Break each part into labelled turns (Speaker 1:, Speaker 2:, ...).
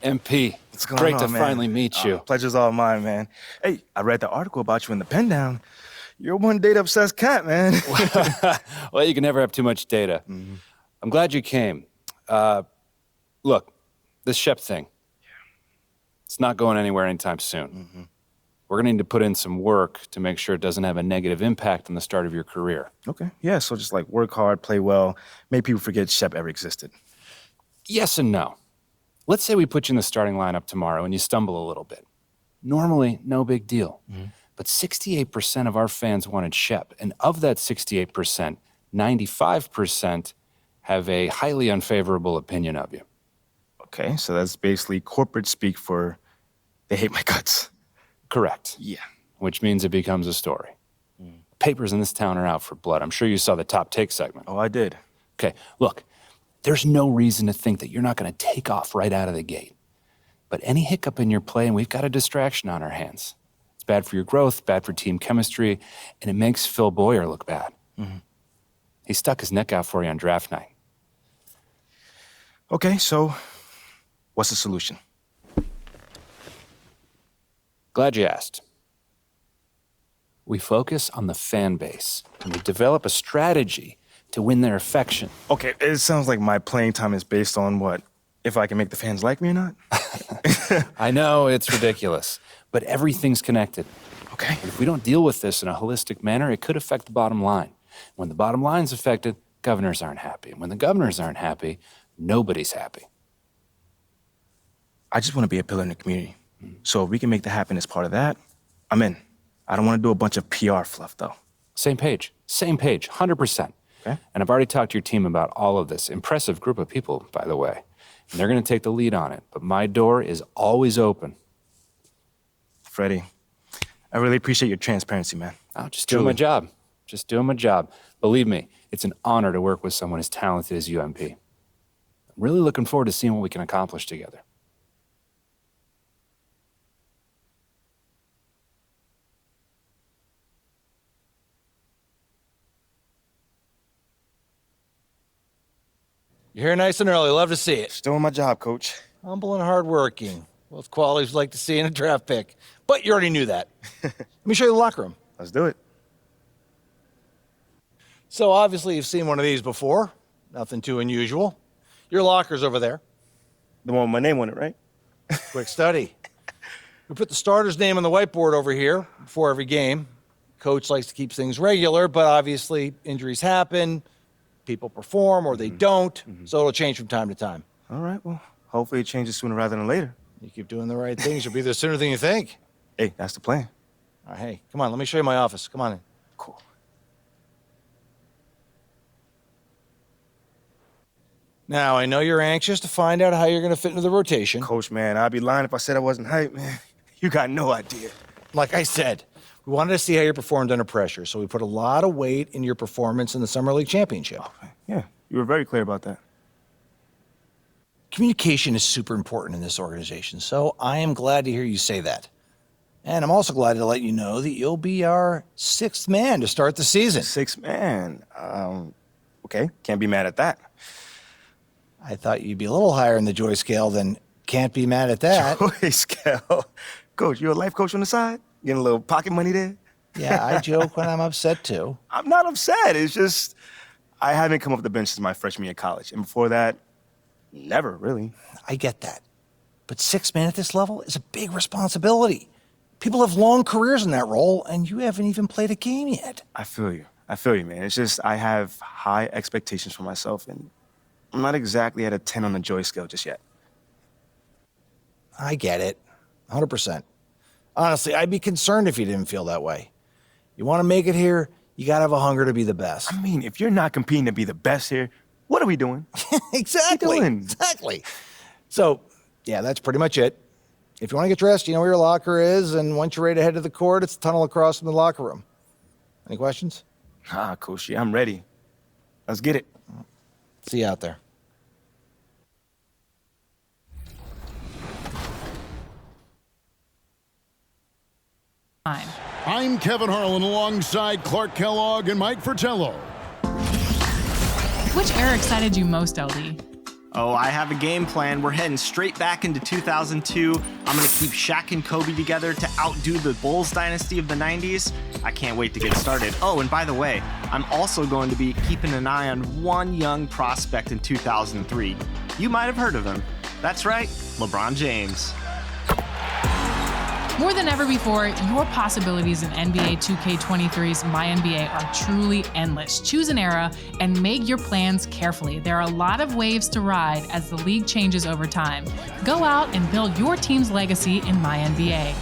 Speaker 1: MP,
Speaker 2: What's going
Speaker 1: great
Speaker 2: on,
Speaker 1: to
Speaker 2: man?
Speaker 1: finally meet you.
Speaker 2: Pleasure's all mine, man. Hey, I read the article about you in the Pen Down. You're one data-obsessed cat, man.
Speaker 1: Well, you can never have too much data. I'm glad you came. Look, this Shep thing, it's not going anywhere anytime soon. We're going to need to put in some work to make sure it doesn't have a negative impact on the start of your career.
Speaker 2: Okay, yeah, so just like work hard, play well, make people forget Shep ever existed.
Speaker 1: Yes and no. Let's say we put you in the starting lineup tomorrow and you stumble a little bit. Normally, no big deal. But 68% of our fans wanted Shep, and of that 68%, 95% have a highly unfavorable opinion of you.
Speaker 2: Okay, so that's basically corporate speak for they hate my guts.
Speaker 1: Correct.
Speaker 2: Yeah.
Speaker 1: Which means it becomes a story. Papers in this town are out for blood. I'm sure you saw the top take segment.
Speaker 2: Oh, I did.
Speaker 1: Okay, look, there's no reason to think that you're not going to take off right out of the gate. But any hiccup in your play, and we've got a distraction on our hands. It's bad for your growth, bad for team chemistry, and it makes Phil Boyer look bad. He stuck his neck out for you on draft night.
Speaker 2: Okay, so what's the solution?
Speaker 1: Glad you asked. We focus on the fan base, and we develop a strategy to win their affection.
Speaker 2: Okay, it sounds like my playing time is based on what? If I can make the fans like me or not?
Speaker 1: I know, it's ridiculous, but everything's connected.
Speaker 2: Okay.
Speaker 1: If we don't deal with this in a holistic manner, it could affect the bottom line. When the bottom line's affected, governors aren't happy. And when the governors aren't happy, nobody's happy.
Speaker 2: I just want to be a pillar in the community. So if we can make that happen as part of that, I'm in. I don't want to do a bunch of PR fluff, though.
Speaker 1: Same page, 100%.
Speaker 2: Okay.
Speaker 1: And I've already talked to your team about all of this. Impressive group of people, by the way. And they're going to take the lead on it. But my door is always open.
Speaker 2: Freddie, I really appreciate your transparency, man.
Speaker 1: I'm just doing my job. Just doing my job. Believe me, it's an honor to work with someone as talented as you, MP. I'm really looking forward to seeing what we can accomplish together.
Speaker 3: You're here nice and early. Love to see it.
Speaker 2: Just doing my job, Coach.
Speaker 3: Humble and hardworking. Both qualities we'd like to see in a draft pick. But you already knew that. Let me show you the locker room.
Speaker 2: Let's do it.
Speaker 3: So obviously you've seen one of these before. Nothing too unusual. Your locker's over there.
Speaker 2: The one with my name on it, right?
Speaker 3: Quick study. We put the starter's name on the whiteboard over here before every game. Coach likes to keep things regular, but obviously injuries happen. People perform or they don't, so it'll change from time to time.
Speaker 2: All right, well, hopefully it changes sooner rather than later.
Speaker 3: You keep doing the right things, you'll be there sooner than you think.
Speaker 2: Hey, that's the plan.
Speaker 3: All right, hey, come on, let me show you my office. Come on in.
Speaker 2: Cool.
Speaker 3: Now, I know you're anxious to find out how you're going to fit into the rotation.
Speaker 2: Coach, man, I'd be lying if I said I wasn't hyped, man. You got no idea.
Speaker 3: Like I said, we wanted to see how you performed under pressure, so we put a lot of weight in your performance in the Summer League Championship.
Speaker 2: Yeah, you were very clear about that.
Speaker 3: Communication is super important in this organization, so I am glad to hear you say that. And I'm also glad to let you know that you'll be our sixth man to start the season.
Speaker 2: Sixth man. Okay, can't be mad at that.
Speaker 3: I thought you'd be a little higher in the joy scale than can't be mad at that.
Speaker 2: Joy scale. Coach, you a life coach on the side? Getting a little pocket money there?
Speaker 3: Yeah, I joke when I'm upset too.
Speaker 2: I'm not upset. It's just I haven't come off the bench since my freshman year of college. And before that, never, really.
Speaker 3: I get that. But sixth man at this level is a big responsibility. People have long careers in that role, and you haven't even played a game yet.
Speaker 2: I feel you, man. It's just I have high expectations for myself, and I'm not exactly at a 10 on the joy scale just yet.
Speaker 3: I get it. 100%. Honestly, I'd be concerned if you didn't feel that way. You want to make it here, you got to have a hunger to be the best.
Speaker 2: I mean, if you're not competing to be the best here, what are we doing?
Speaker 3: Exactly.
Speaker 2: What are we doing?
Speaker 3: Exactly. So, yeah, that's pretty much it. If you want to get dressed, you know where your locker is, and once you're ready to head to the court, it's the tunnel across from the locker room. Any questions?
Speaker 2: Coach, I'm ready. Let's get it.
Speaker 3: See you out there.
Speaker 4: I'm Kevin Harlan alongside Clark Kellogg and Mike Fratello.
Speaker 5: Which era excited you most, LD? Oh, I have a game plan. We're heading straight back into 2002. I'm going to keep Shaq and Kobe together to outdo the Bulls dynasty of the 90s. I can't wait to get started. Oh, and by the way, I'm also going to be keeping an eye on one young prospect in 2003. You might have heard of him. That's right, LeBron James.
Speaker 6: More than ever before, your possibilities in NBA 2K23's MyNBA are truly endless. Choose an era and make your plans carefully. There are a lot of waves to ride as the league changes over time. Go out and build your team's legacy in MyNBA.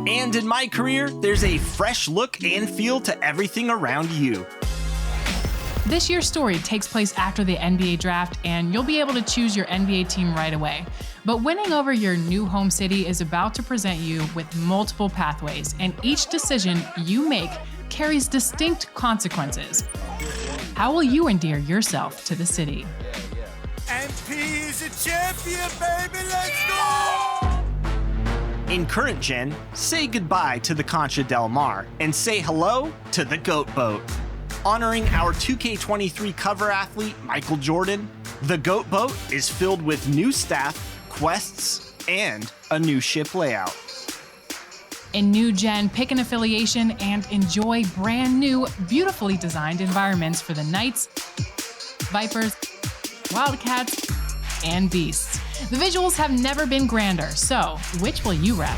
Speaker 5: And in my career, there's a fresh look and feel to everything around you.
Speaker 6: This year's story takes place after the NBA draft, and you'll be able to choose your NBA team right away. But winning over your new home city is about to present you with multiple pathways, and each decision you make carries distinct consequences. How will you endear yourself to the city?
Speaker 7: MP is a champion, baby, let's go!
Speaker 5: In current gen, say goodbye to the Concha Del Mar and say hello to the Goat Boat. Honoring our 2K23 cover athlete, Michael Jordan, the Goat Boat is filled with new staff, quests, and a new ship layout.
Speaker 6: In New Gen, pick an affiliation and enjoy brand new, beautifully designed environments for the Knights, Vipers, Wildcats, and Beasts. The visuals have never been grander, so which will you rep?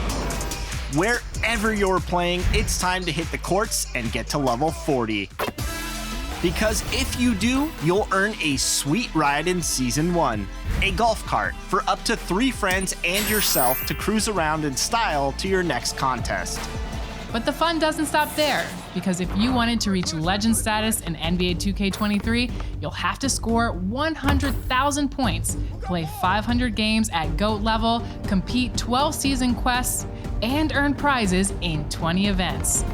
Speaker 5: Wherever you're playing, it's time to hit the courts and get to level 40. Because if you do, you'll earn a sweet ride in Season 1, a golf cart for up to 3 friends and yourself to cruise around in style to your next contest.
Speaker 6: But the fun doesn't stop there, because if you wanted to reach legend status in NBA 2K23, you'll have to score 100,000 points, play 500 games at GOAT level, complete 12 season quests, and earn prizes in 20 events.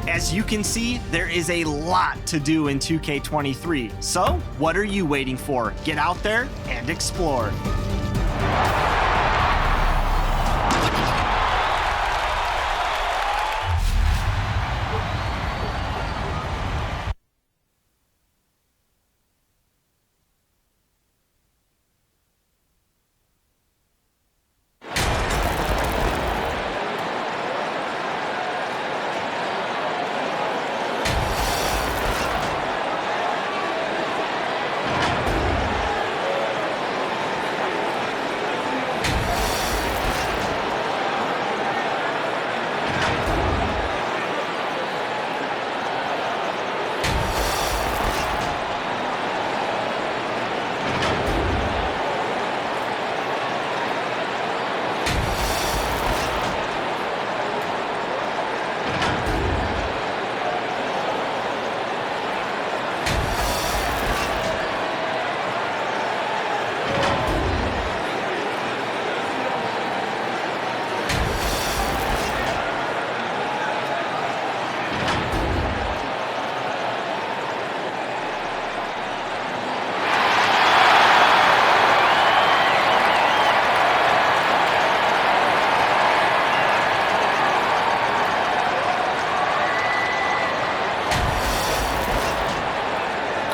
Speaker 5: As you can see, there is a lot to do in 2K23. So, what are you waiting for? Get out there and explore.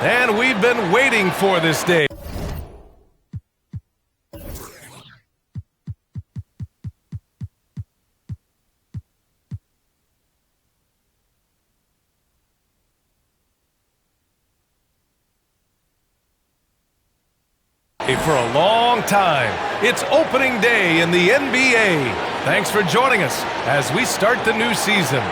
Speaker 8: And we've been waiting for this day. For a long time, it's opening day in the NBA. Thanks for joining us as we start the new season.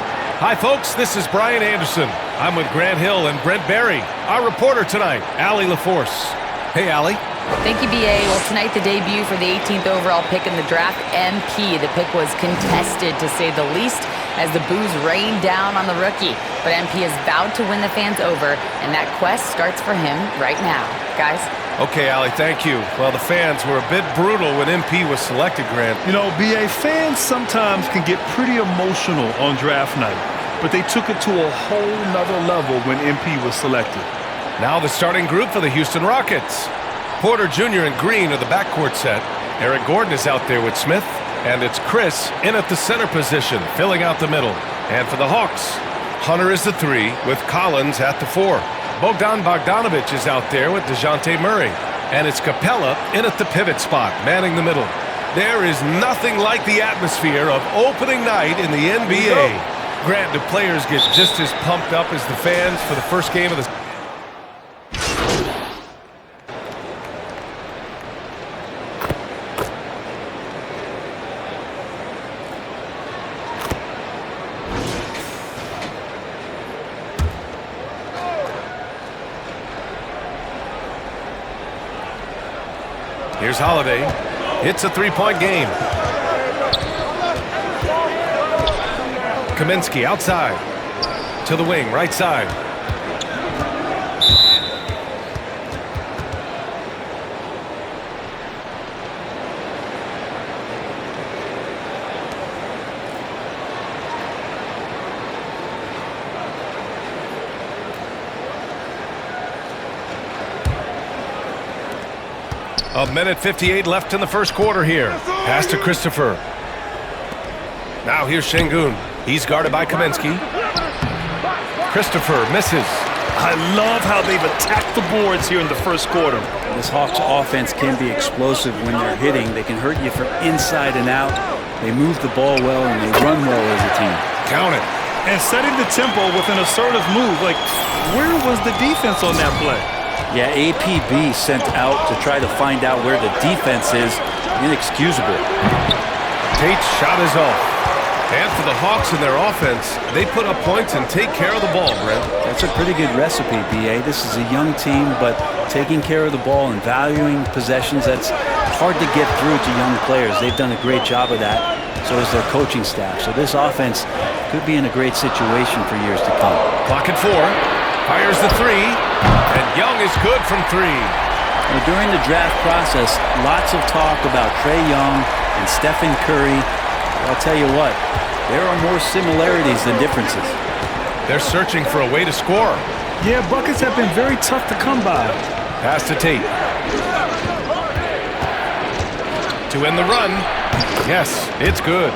Speaker 8: Hi folks, this is Brian Anderson. I'm with Grant Hill and Brent Barry. Our reporter tonight, Allie LaForce. Hey Allie.
Speaker 9: Thank you, BA. Well, tonight the debut for the 18th overall pick in the draft, MP. The pick was contested, to say the least, as the boos rained down on the rookie. But MP has vowed to win the fans over, and that quest starts for him right now. Guys?
Speaker 8: Okay, Allie, thank you. Well, the fans were a bit brutal when MP was selected, Grant.
Speaker 10: You know, BA, fans sometimes can get pretty emotional on draft night, but they took it to a whole nother level when MP was selected.
Speaker 8: Now the starting group for the Houston Rockets. Porter Jr. and Green are the backcourt set. Eric Gordon is out there with Smith, and it's Chris in at the center position, filling out the middle. And for the Hawks, Hunter is the 3 with Collins at the 4. Bogdan Bogdanovic is out there with DeJounte Murray. And it's Capella in at the pivot spot, manning the middle. There is nothing like the atmosphere of opening night in the NBA. Grant, do players get just as pumped up as the fans for the first game of the season? Here's Holiday. It's a three-point game. Kaminsky outside. To the wing, right side. A minute 58 left in the first quarter here. Pass to Christopher. Now here's Şengün. He's guarded by Kaminsky. Christopher misses.
Speaker 10: I love how they've attacked the boards here in the first quarter.
Speaker 11: This Hawks offense can be explosive when they're hitting. They can hurt you from inside and out. They move the ball well and they run well as a team.
Speaker 8: Count it.
Speaker 10: And setting the tempo with an assertive move. Like, where was the defense on that play?
Speaker 11: Yeah, APB sent out to try to find out where the defense is. Inexcusable.
Speaker 8: Tate's shot is off. And for the Hawks and their offense, they put up points and take care of the ball, Brent.
Speaker 11: That's a pretty good recipe, B.A. This is a young team, but taking care of the ball and valuing possessions, that's hard to get through to young players. They've done a great job of that. So is their coaching staff. So this offense could be in a great situation for years to come.
Speaker 8: Clock at 4. Fires the three. And Young is good from 3.
Speaker 11: Well, during the draft process, lots of talk about Trae Young and Stephen Curry. I'll tell you what, there are more similarities than differences.
Speaker 8: They're searching for a way to score.
Speaker 10: Yeah, buckets have been very tough to come by.
Speaker 8: Pass to Tate. To end the run. Yes, it's good.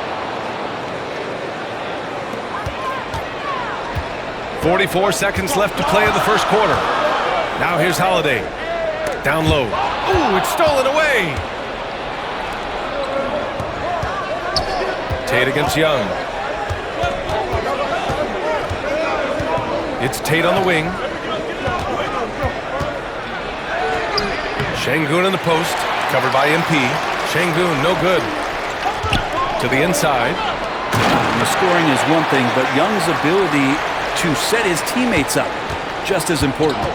Speaker 8: 44 seconds left to play in the first quarter. Now here's Holiday. Down low. Ooh, it's stolen away. Tate against Young. It's Tate on the wing. Şengün in the post. Covered by MP. Şengün, no good. To the inside.
Speaker 11: The scoring is one thing, but Young's ability to set his teammates up, just as important.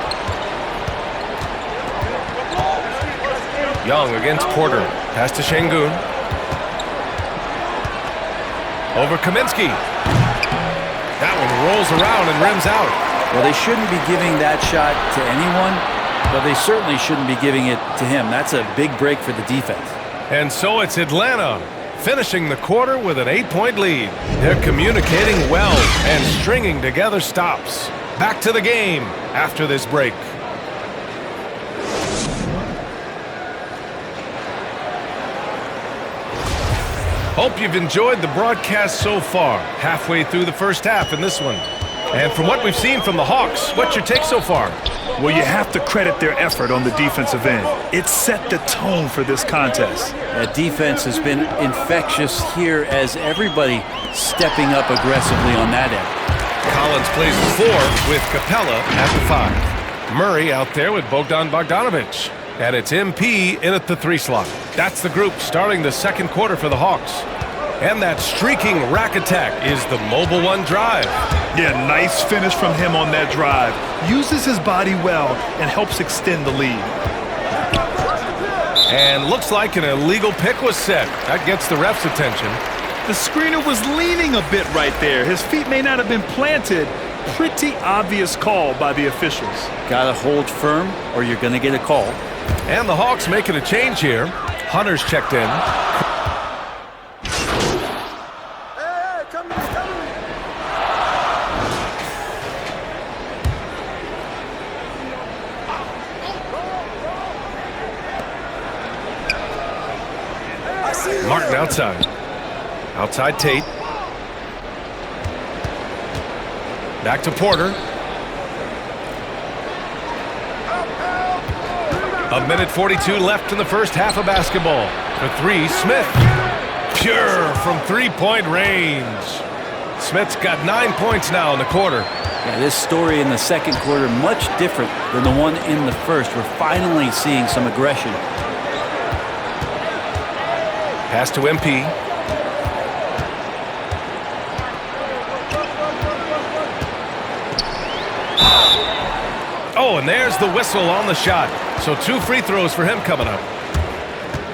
Speaker 8: Young against Porter. Pass to Şengün. Over Kaminsky. That one rolls around and rims out.
Speaker 11: Well, they shouldn't be giving that shot to anyone, but they certainly shouldn't be giving it to him. That's a big break for the defense.
Speaker 8: And so it's Atlanta finishing the quarter with an 8-point lead. They're communicating well and stringing together stops. Back to the game after this break. Hope you've enjoyed the broadcast so far. Halfway through the first half in this one. And from what we've seen from the Hawks, what's your take so far?
Speaker 10: Well, you have to credit their effort on the defensive end. It set the tone for this contest.
Speaker 11: That defense has been infectious here as everybody stepping up aggressively on that end.
Speaker 8: Collins plays the 4 with Capella at the 5. Murray out there with Bogdan Bogdanovic. And it's MP in at the 3 slot. That's the group starting the second quarter for the Hawks. And that streaking rack attack is the Mobile One drive.
Speaker 10: Yeah, nice finish from him on that drive. Uses his body well and helps extend the lead.
Speaker 8: And looks like an illegal pick was set. That gets the ref's attention.
Speaker 10: The screener was leaning a bit right there. His feet may not have been planted. Pretty obvious call by the officials.
Speaker 11: Gotta hold firm or you're gonna get a call.
Speaker 8: And the Hawks making a change here. Hunter's checked in. Martin outside. Outside Tate. Back to Porter. A minute 42 left in the first half of basketball. For three, Smith. Pure from three-point range. Smith's got 9 points now in the quarter.
Speaker 11: Yeah, this story in the second quarter, much different than the one in the first. We're finally seeing some aggression.
Speaker 8: Pass to MP. Oh, and there's the whistle on the shot. So 2 free throws for him coming up.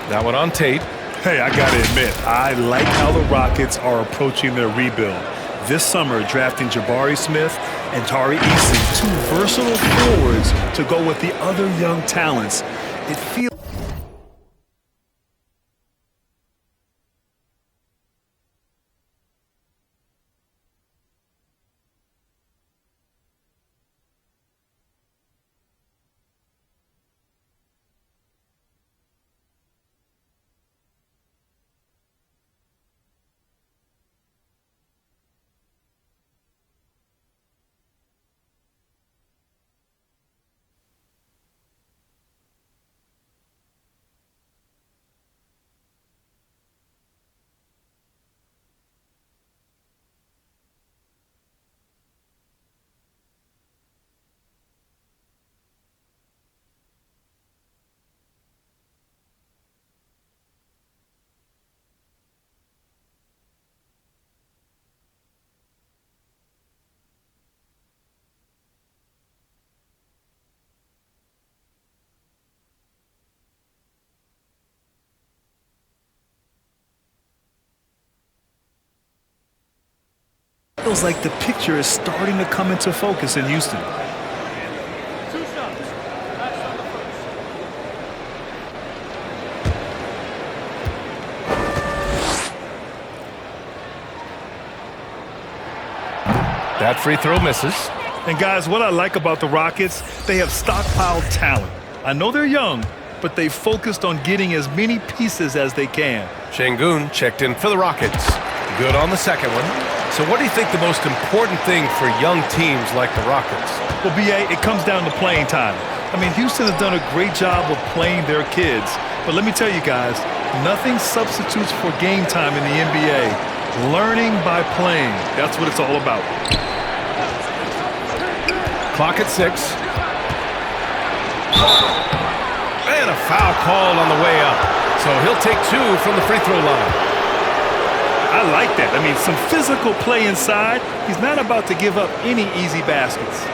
Speaker 8: That one on Tate.
Speaker 10: Hey, I got to admit, I like how the Rockets are approaching their rebuild. This summer, drafting Jabari Smith and Tari Eason, 2 versatile forwards to go with the other young talents. It feels like the picture is starting to come into focus in Houston.
Speaker 8: That free throw misses.
Speaker 10: And guys, what I like about the Rockets, they have stockpiled talent. I know they're young, but they focused on getting as many pieces as they can.
Speaker 8: Şengün checked in for the Rockets. Good on the second one. So what do you think the most important thing for young teams like the Rockets?
Speaker 10: Well, B.A., it comes down to playing time. I mean, Houston has done a great job of playing their kids. But let me tell you guys, nothing substitutes for game time in the NBA. Learning by playing. That's what it's all about.
Speaker 8: Clock at 6. And a foul called on the way up. So he'll take 2 from the free throw line.
Speaker 10: I like that. I mean, some physical play inside. He's not about to give up any easy baskets.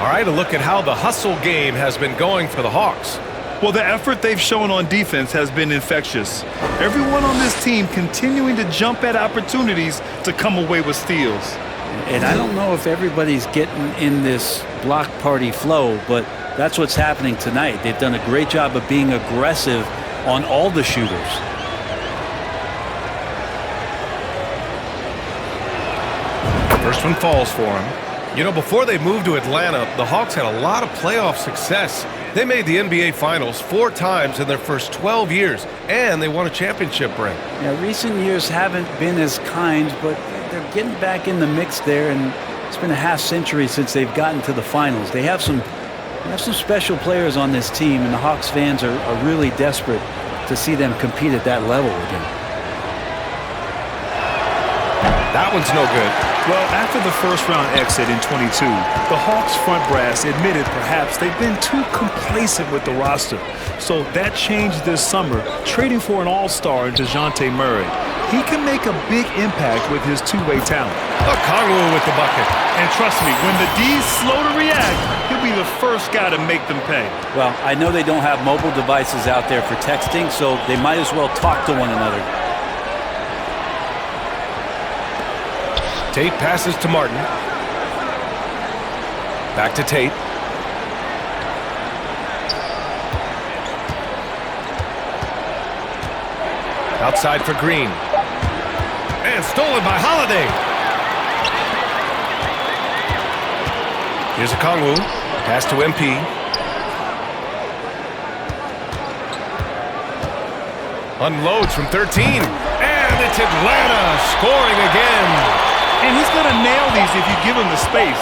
Speaker 8: All right, a look at how the hustle game has been going for the Hawks.
Speaker 10: Well, the effort they've shown on defense has been infectious. Everyone on this team continuing to jump at opportunities to come away with steals.
Speaker 11: And I don't know if everybody's getting in this block party flow, but that's what's happening tonight. They've done a great job of being aggressive on all the shooters.
Speaker 8: First one falls for him. You know, before they moved to Atlanta, the Hawks had a lot of playoff success. They made the NBA Finals 4 times in their first 12 years, and they won a championship ring.
Speaker 11: Yeah, recent years haven't been as kind, but they're getting back in the mix there, and it's been a half century since they've gotten to the finals. They have some special players on this team, and the Hawks fans are really desperate to see them compete at that level again.
Speaker 8: That one's no good.
Speaker 10: Well, after the first-round exit in 22, the Hawks front brass admitted perhaps they've been too complacent with the roster. So that changed this summer, trading for an all-star in DeJounte Murray. He can make a big impact with his two-way talent.
Speaker 8: Okongwu with the bucket.
Speaker 10: And trust me, when the D's slow to react, he'll be the first guy to make them pay.
Speaker 11: Well, I know they don't have mobile devices out there for texting, so they might as well talk to one another.
Speaker 8: Tate passes to Martin. Back to Tate. Outside for Green. And stolen by Holiday. Here's Okongwu. Pass to MP. Unloads from 13. And it's Atlanta scoring again.
Speaker 10: And he's going to nail these if you give him the space.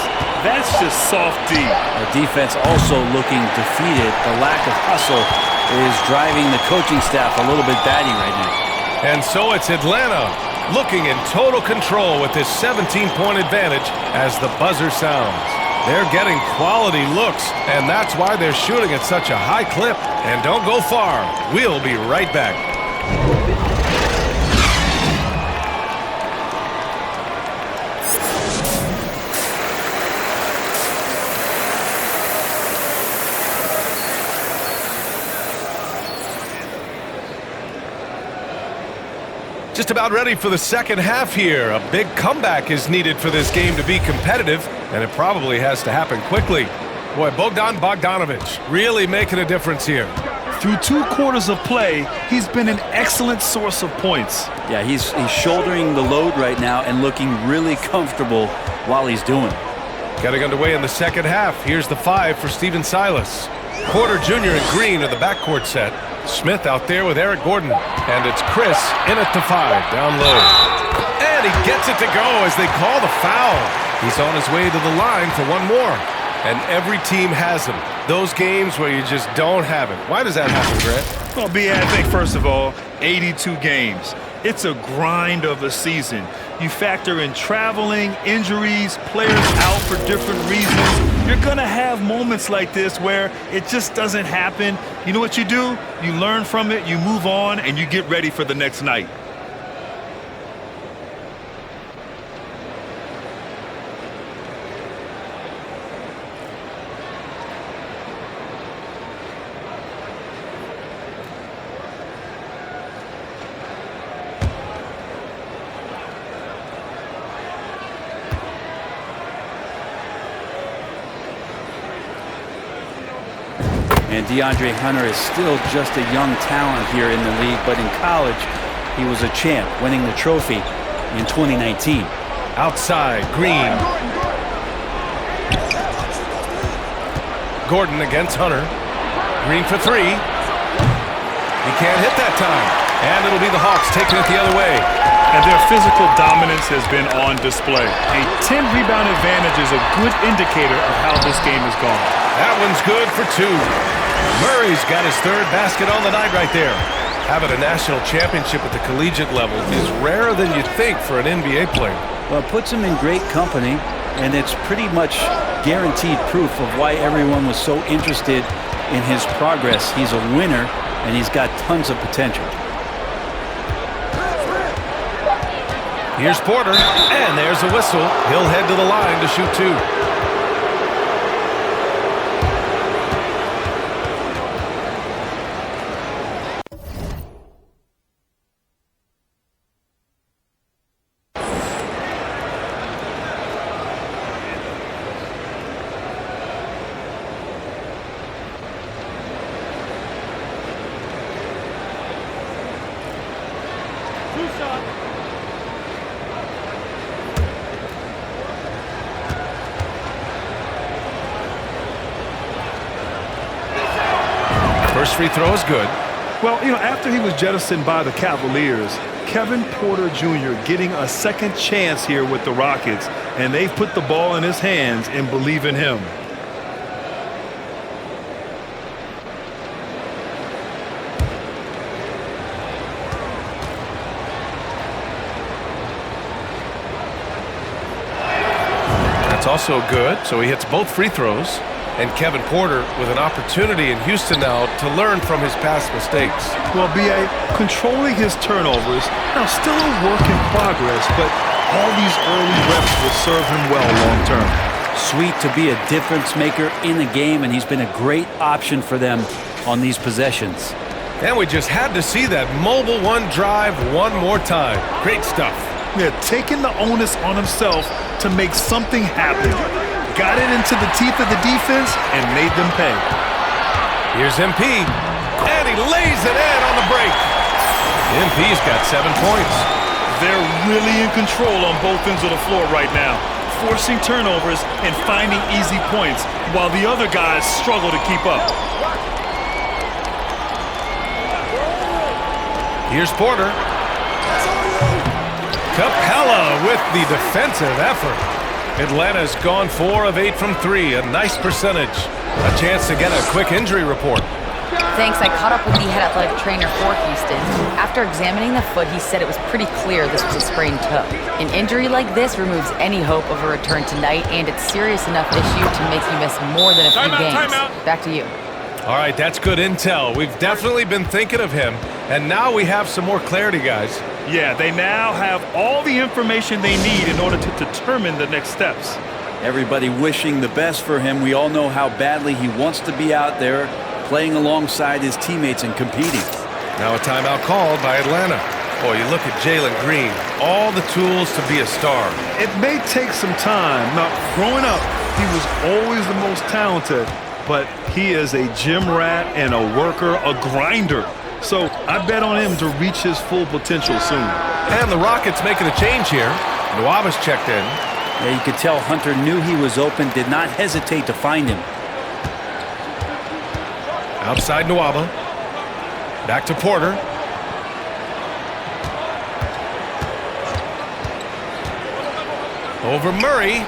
Speaker 10: That's just soft D.
Speaker 11: The defense also looking defeated. The lack of hustle is driving the coaching staff a little bit batty right now.
Speaker 8: And so it's Atlanta looking in total control with this 17-point advantage as the buzzer sounds. They're getting quality looks, and that's why they're shooting at such a high clip. And don't go far. We'll be right back. Just about ready for the second half here. A big comeback is needed for this game to be competitive, and it probably has to happen quickly. Boy, Bogdan Bogdanović really making a difference here.
Speaker 10: Through 2 quarters of play, he's been an excellent source of points.
Speaker 11: Yeah, he's shouldering the load right now and looking really comfortable while he's doing it.
Speaker 8: Getting underway in the second half. Here's the 5 for Stephen Silas. Porter Jr. and Green are the backcourt set. Smith out there with Eric Gordon. And it's Chris in at the 5, down low. And he gets it to go as they call the foul. He's on his way to the line for one more. And every team has him. Those games where you just don't have it. Why does that happen, Grant?
Speaker 10: Well, B.A., I think, first of all, 82 games. It's a grind of a season. You factor in traveling, injuries, players out for different reasons. You're going to have moments like this where it just doesn't happen. You know what you do? You learn from it, you move on, and you get ready for the next night.
Speaker 11: And DeAndre Hunter is still just a young talent here in the league, but in college, he was a champ, winning the trophy in 2019.
Speaker 8: Outside, Green. Gordon against Hunter. Green for 3. He can't hit that time. And it'll be the Hawks taking it the other way.
Speaker 10: And their physical dominance has been on display. A 10-rebound advantage is a good indicator of how this game has gone.
Speaker 8: That one's good for 2. Murray's got his 3rd basket on the night right there. Having a national championship at the collegiate level is rarer than you think for an NBA player.
Speaker 11: Well, it puts him in great company, and it's pretty much guaranteed proof of why everyone was so interested in his progress. He's a winner, and he's got tons of potential.
Speaker 8: Here's Porter, and there's a whistle. He'll head to the line to shoot 2. First free throw is good.
Speaker 10: Well, you know, after he was jettisoned by the Cavaliers, Kevin Porter Jr. getting a second chance here with the Rockets, and they've put the ball in his hands and believe in him.
Speaker 8: That's also good, so he hits both free throws. And Kevin Porter with an opportunity in Houston now to learn from his past mistakes.
Speaker 10: Well, B.A., controlling his turnovers, now still a work in progress, but all these early reps will serve him well long term.
Speaker 11: Sweet to be a difference maker in the game, and he's been a great option for them on these possessions.
Speaker 8: And we just had to see that mobile one drive one more time. Great stuff.
Speaker 10: Yeah, taking the onus on himself to make something happen. Got it into the teeth of the defense and made them pay.
Speaker 8: Here's MP, and he lays it in on the break. MP's got 7 points.
Speaker 10: They're really in control on both ends of the floor right now, forcing turnovers and finding easy points while the other guys struggle to keep up.
Speaker 8: Here's Porter. Capella with the defensive effort. Atlanta's gone 4 of 8 from 3, a nice percentage. A chance to get a quick injury report.
Speaker 9: Thanks. I caught up with the head athletic trainer for Houston. After examining the foot, he said it was pretty clear this was a sprained toe. An injury like this removes any hope of a return tonight, and it's serious enough issue to make you miss more than a few games. Back to you.
Speaker 8: All right, that's good intel. We've definitely been thinking of him, and now we have some more clarity, guys.
Speaker 10: Yeah, they now have all the information they need in order to determine the next steps.
Speaker 11: Everybody wishing the best for him. We all know how badly he wants to be out there, playing alongside his teammates and competing.
Speaker 8: Now a timeout called by Atlanta. Boy, you look at Jalen Green, all the tools to be a star.
Speaker 10: It may take some time. Now, growing up, he was always the most talented, but he is a gym rat and a worker, a grinder. So I bet on him to reach his full potential soon.
Speaker 8: And the Rockets making a change here. Nwaba's checked in.
Speaker 11: Yeah, you could tell Hunter knew he was open, did not hesitate to find him.
Speaker 8: Outside Nwaba. Back to Porter. Over Murray.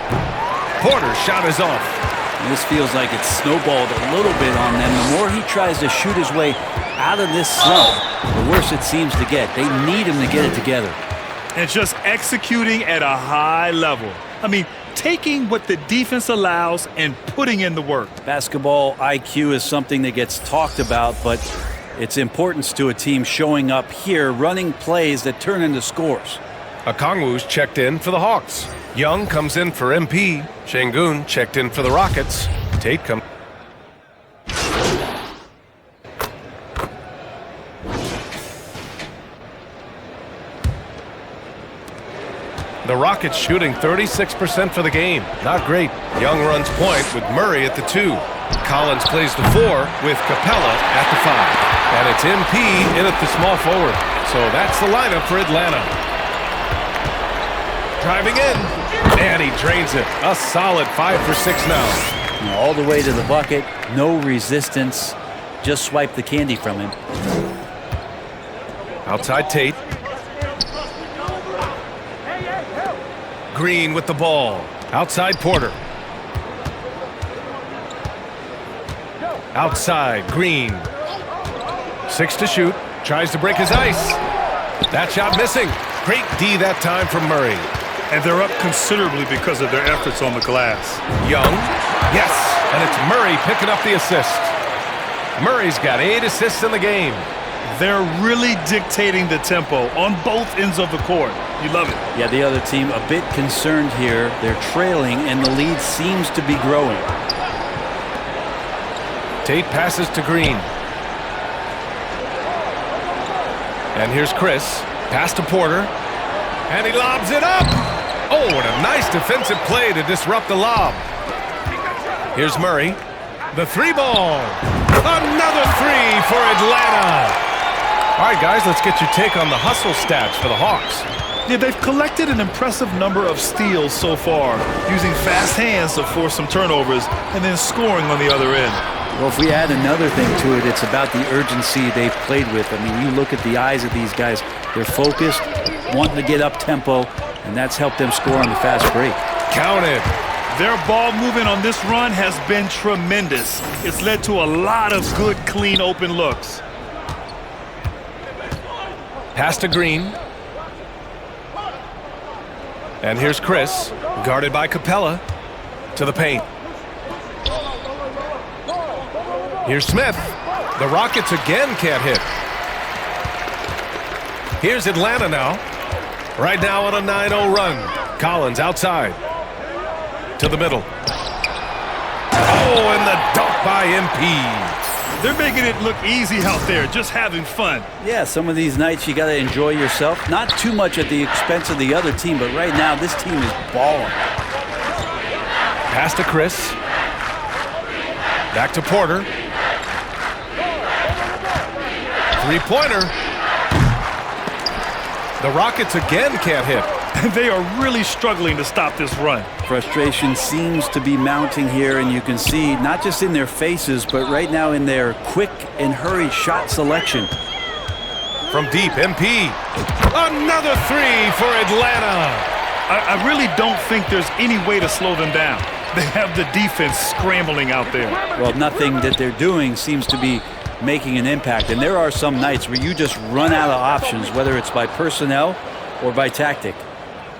Speaker 8: Porter's shot is off.
Speaker 11: And this feels like it's snowballed a little bit on them. The more he tries to shoot his way out of this slump, the worse it seems to get. They need him to get it together.
Speaker 10: And just executing at a high level. I mean, taking what the defense allows and putting in the work.
Speaker 11: Basketball IQ is something that gets talked about, but its importance to a team showing up here, running plays that turn into scores.
Speaker 8: Okongwu's checked in for the Hawks. Young comes in for MP. Şengün checked in for the Rockets. Tate comes. The Rockets shooting 36% for the game. Not great. Young runs point with Murray at the 2. Collins plays the 4 with Capella at the 5. And it's MP in at the small forward. So that's the lineup for Atlanta. Driving in. And he drains it. A solid 5 for 6 now.
Speaker 11: All the way to the bucket. No resistance. Just swipe the candy from him.
Speaker 8: Outside Tate. Green with the ball. Outside Porter. Outside Green. 6 to shoot. Tries to break his ice. That shot missing. Great D that time from Murray.
Speaker 10: And they're up considerably because of their efforts on the glass.
Speaker 8: Young. Yes. And it's Murray picking up the assist. Murray's got 8 assists in the game.
Speaker 10: They're really dictating the tempo on both ends of the court. You love it.
Speaker 11: Yeah, the other team a bit concerned here. They're trailing, and the lead seems to be growing.
Speaker 8: Tate passes to Green. And here's Chris. Pass to Porter. And he lobs it up. Oh, what a nice defensive play to disrupt the lob. Here's Murray. The 3 ball. Another 3 for Atlanta. All right, guys, let's get your take on the hustle stats for the Hawks.
Speaker 10: Yeah, they've collected an impressive number of steals so far, using fast hands to force some turnovers and then scoring on the other end.
Speaker 11: Well, if we add another thing to it, it's about the urgency they've played with. I mean, you look at the eyes of these guys. They're focused, wanting to get up tempo, and that's helped them score on the fast break.
Speaker 8: Counted.
Speaker 10: Their ball movement on this run has been tremendous. It's led to a lot of good, clean, open looks.
Speaker 8: Pass to Green. And here's Chris, guarded by Capella, to the paint. Here's Smith. The Rockets again can't hit. Here's Atlanta now. Right now on a 9-0 run. Collins outside. To the middle. Oh, and the dunk by MP.
Speaker 10: They're making it look easy out there, just having fun.
Speaker 11: Yeah, some of these nights you got to enjoy yourself. Not too much at the expense of the other team, but right now this team is balling.
Speaker 8: Pass to Chris. Back to Porter. 3-pointer. The Rockets again can't hit.
Speaker 10: They are really struggling to stop this run.
Speaker 11: Frustration seems to be mounting here, and you can see not just in their faces, but right now in their quick and hurried shot selection.
Speaker 8: From deep, MP. Another 3 for Atlanta.
Speaker 10: I really don't think there's any way to slow them down. They have the defense scrambling out there.
Speaker 11: Well, nothing that they're doing seems to be making an impact. And there are some nights where you just run out of options, whether it's by personnel or by tactic.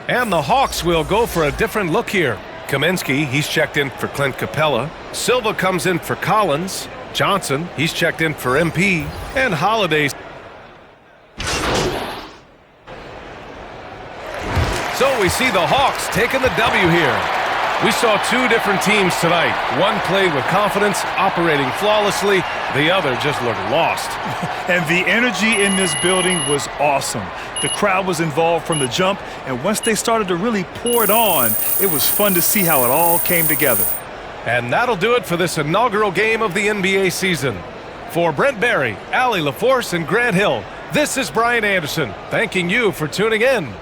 Speaker 8: And the Hawks will go for a different look here. Kaminsky, he's checked in for Clint Capella. Silva comes in for Collins. Johnson, he's checked in for MP. And Holiday. So we see the Hawks taking the W here. We saw two different teams tonight. One played with confidence, operating flawlessly. The other just looked lost.
Speaker 10: And the energy in this building was awesome. The crowd was involved from the jump, and once they started to really pour it on, it was fun to see how it all came together.
Speaker 8: And that'll do it for this inaugural game of the NBA season. For Brent Barry, Allie LaForce, and Grant Hill, this is Brian Anderson, thanking you for tuning in.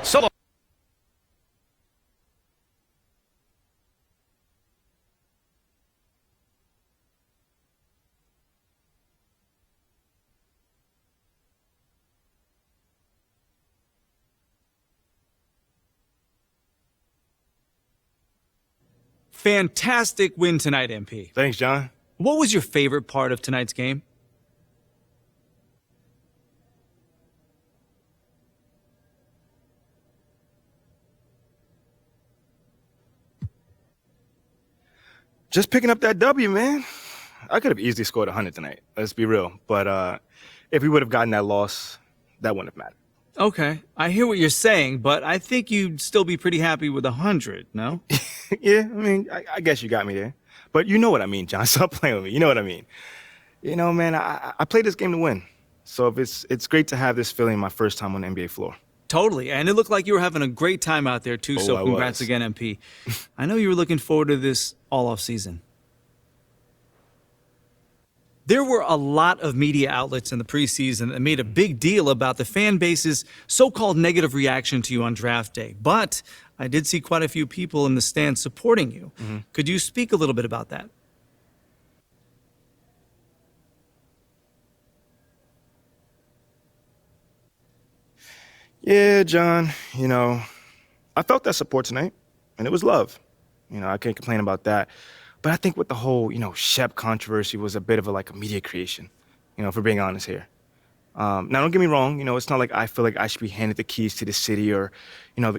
Speaker 8: So long.
Speaker 12: Fantastic win tonight, MP.
Speaker 2: Thanks, John.
Speaker 12: What was your favorite part of tonight's game?
Speaker 2: Just picking up that W, man. I could have easily scored 100 tonight. Let's be real. But if we would have gotten that loss, that wouldn't have mattered.
Speaker 12: Okay, I hear what you're saying, but I think you'd still be pretty happy with 100, no?
Speaker 2: Yeah, I mean, I guess you got me there. But you know what I mean, John. Stop playing with me. You know what I mean. You know, man, I played this game to win. So if it's great to have this feeling my first time on the NBA floor.
Speaker 12: Totally, and it looked like you were having a great time out there, too, so congrats again, MP. I know you were looking forward to this all off season. There were a lot of media outlets in the preseason that made a big deal about the fan base's so-called negative reaction to you on draft day. But I did see quite a few people in the stands supporting you. Mm-hmm. Could you speak a little bit about that?
Speaker 2: Yeah, John, you know, I felt that support tonight, and it was love. You know, I can't complain about that. But I think with the whole, Shep controversy was a bit of a media creation, if we're being honest here. Now, don't get me wrong, it's not like I feel like I should be handed the keys to the city or,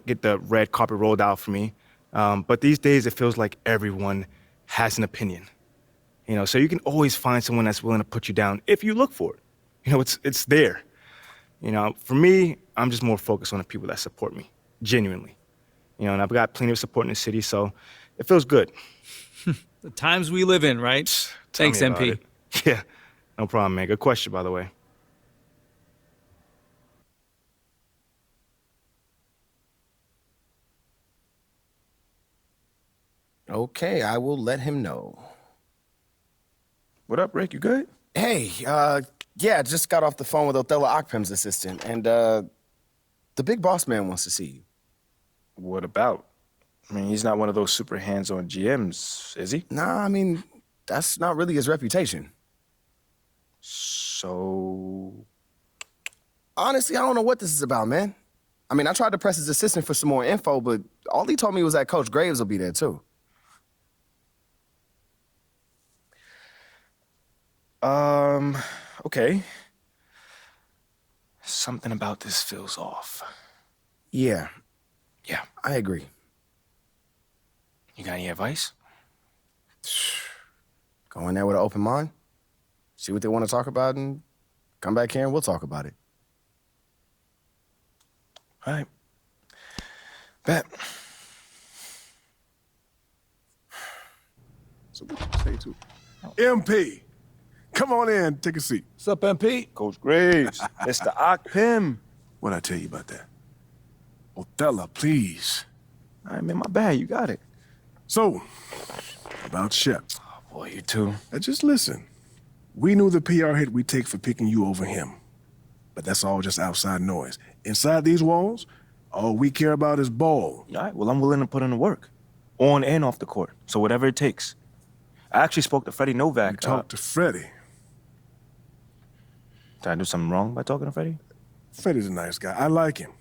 Speaker 2: get the red carpet rolled out for me. But these days, it feels like everyone has an opinion, so you can always find someone that's willing to put you down if you look for it. It's there. For me, I'm just more focused on the people that support me, genuinely. And I've got plenty of support in the city, so it feels good.
Speaker 12: The times we live in, right? Thanks, MP.
Speaker 2: Yeah, no problem, man. Good question, by the way.
Speaker 13: Okay, I will let him know.
Speaker 2: What up, Rick? You good?
Speaker 13: Hey, yeah, just got off the phone with Othello Akpem's assistant, and the big boss man wants to see you.
Speaker 2: What about? I mean, he's not one of those super hands-on GMs, is he?
Speaker 13: Nah, I mean, that's not really his reputation.
Speaker 2: So...
Speaker 13: Honestly, I don't know what this is about, man. I mean, I tried to press his assistant for some more info, but all he told me was that Coach Graves will be there, too.
Speaker 2: Okay. Something about this feels off.
Speaker 13: Yeah.
Speaker 2: Yeah.
Speaker 13: I agree.
Speaker 2: You got any advice?
Speaker 13: Go in there with an open mind, see what they want to talk about, and come back here and we'll talk about it.
Speaker 2: All right. Bet.
Speaker 14: So what you say to MP? Come on in, take a seat.
Speaker 3: What's up, MP?
Speaker 2: Coach Graves, Mr. Akpem.
Speaker 14: What'd I tell you about that? Othello, please.
Speaker 2: All right, man, my bad. You got it.
Speaker 14: So, about Shep.
Speaker 2: Oh, boy, you too.
Speaker 14: Now just listen. We knew the PR hit we'd take for picking you over him. But that's all just outside noise. Inside these walls, all we care about is ball.
Speaker 2: All right, well, I'm willing to put in the work. On and off the court. So whatever it takes. I actually spoke to Freddie Novak.
Speaker 14: You talked to Freddie?
Speaker 2: Did I do something wrong by talking to Freddie?
Speaker 14: Freddie's a nice guy. I like him.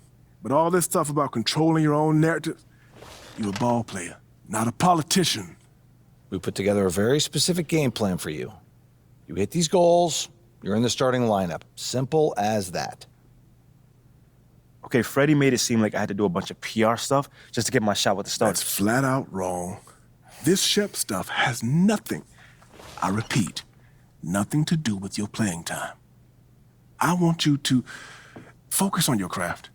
Speaker 14: But all this stuff about controlling your own narrative, you're a ball player, not a politician.
Speaker 3: We put together a very specific game plan for you. You hit these goals, you're in the starting lineup. Simple as that.
Speaker 2: Okay, Freddie made it seem like I had to do a bunch of PR stuff just to get my shot with the Stars.
Speaker 14: That's flat out wrong. This Shep stuff has nothing, I repeat, nothing to do with your playing time. I want you to focus on your craft,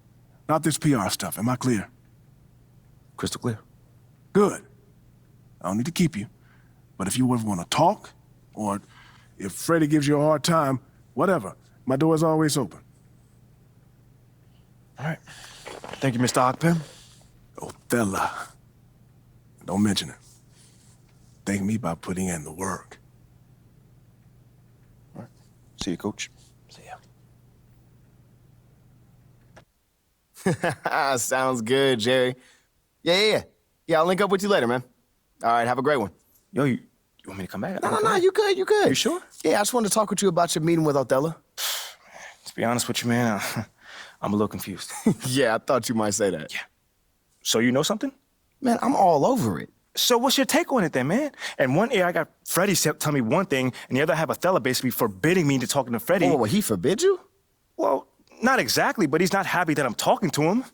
Speaker 14: not this PR stuff. Am I clear?
Speaker 2: Crystal clear.
Speaker 14: Good. I don't need to keep you. But if you ever want to talk, or if Freddie gives you a hard time, whatever, my door is always open.
Speaker 2: All right. Thank you, Mr. Akpem.
Speaker 14: Othello. Don't mention it. Thank me by putting in the work.
Speaker 2: All right. See you, Coach.
Speaker 3: See ya.
Speaker 13: Sounds good, Jerry. Yeah, I'll link up with you later, man. All right, have a great one.
Speaker 2: Yo, you want me to come back?
Speaker 13: No, you good.
Speaker 2: You sure?
Speaker 13: Yeah, I just wanted to talk with you about your meeting with Othello.
Speaker 2: To be honest with you, man, I'm a little confused.
Speaker 13: Yeah, I thought you might say that.
Speaker 2: Yeah. So you know something?
Speaker 13: Man, I'm all over it.
Speaker 2: So what's your take on it then, man? And one ear I got Freddie tell me one thing, and the other I have Othello basically forbidding me to talking to Freddie.
Speaker 13: Oh, well, he forbid you?
Speaker 2: Well, not exactly, but he's not happy that I'm talking to him.